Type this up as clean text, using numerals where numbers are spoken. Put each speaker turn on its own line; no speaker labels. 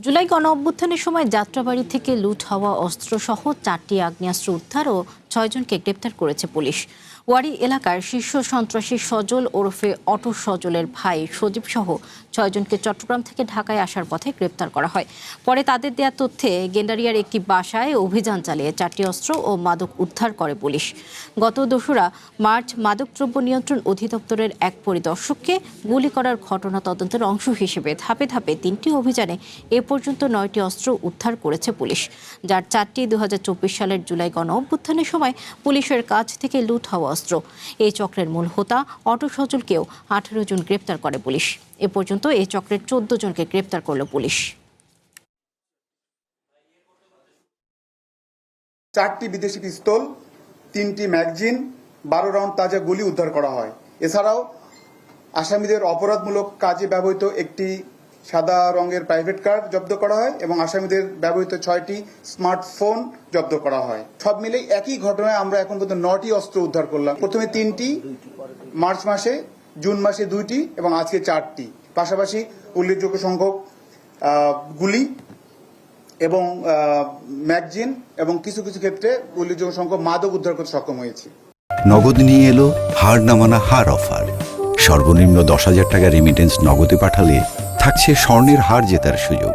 জুলাই গণঅভ্যুত্থানের সময় যাত্রাবাড়ি থেকে লুট হওয়া অস্ত্রসহ 4টি আগ্নেয়াস্ত্র উদ্ধার ও 6 জনকে গ্রেপ্তার করেছে পুলিশ। ওয়ারী এলাকার শীর্ষ সন্ত্রাসী সজল ওরফে অটো সজলের ভাই সজীব সহ 6 জনকে চট্টগ্রাম থেকে ঢাকায় আসার পথে গ্রেপ্তার করা হয়। পরে তাদের দেয়া তথ্যে গেন্ডারিয়ার একটি বাসায় অভিযান চালিয়ে 4টি অস্ত্র ও মাদক উদ্ধার করে পুলিশ। গত 2রা মার্চ মাদকদ্রব্য নিয়ন্ত্রণ অধিদপ্তরের এক পরিদর্শককে গুলি করার ঘটনা তদন্তের অংশ হিসেবে ধাপে ধাপে 3টি অভিযানে এ পর্যন্ত 9টি অস্ত্র উদ্ধার করেছে পুলিশ, যার 4টি 2024 সালের জুলাই গণঅভ্যুত্থানের সময় পুলিশের কাছ থেকে লুট হওয়া অস্ত্র। এই চক্রের মূল হোতা অটো সজলকেও 18 জন গ্রেপ্তার করে পুলিশ। এ পর্যন্ত এই চক্রের 14 জনকে গ্রেপ্তার করল পুলিশ।
4টি বিদেশি পিস্তল, 3টি ম্যাগাজিন, 12 রাউন্ড তাজা গুলি উদ্ধার করা হয়। এছাড়াও আসামিদের অপরাধমূলক কাজে ব্যবহৃত একটি সাদা রঙের প্রাইভেট কার জব্দ করা হয় এবং আসামিদের ব্যবহৃত 6টি স্মার্টফোন জব্দ করা হয়। সব মিলে একই ঘটনায় আমরা এখন পর্যন্ত 9টি অস্ত্র উদ্ধার করলাম। প্রথমে 3টি, মার্চ মাসে, জুন মাসে 2টি এবং আজকে 4টি। পাশাপাশি উল্লেখযোগ্য সংখ্যক গুলি এবং ম্যাগাজিন এবং কিছু কিছু ক্ষেত্রে উল্লেখযোগ্য সংখ্যক মাদক উদ্ধার করতে সক্ষম হয়েছে।
নগদ নিয়ে এলো হার নামানা হার অফার। সর্বনিম্ন 10,000 টাকা রেমিটেন্স নগদে পাঠালে থাকছে স্বর্ণের হার জেতার সুযোগ।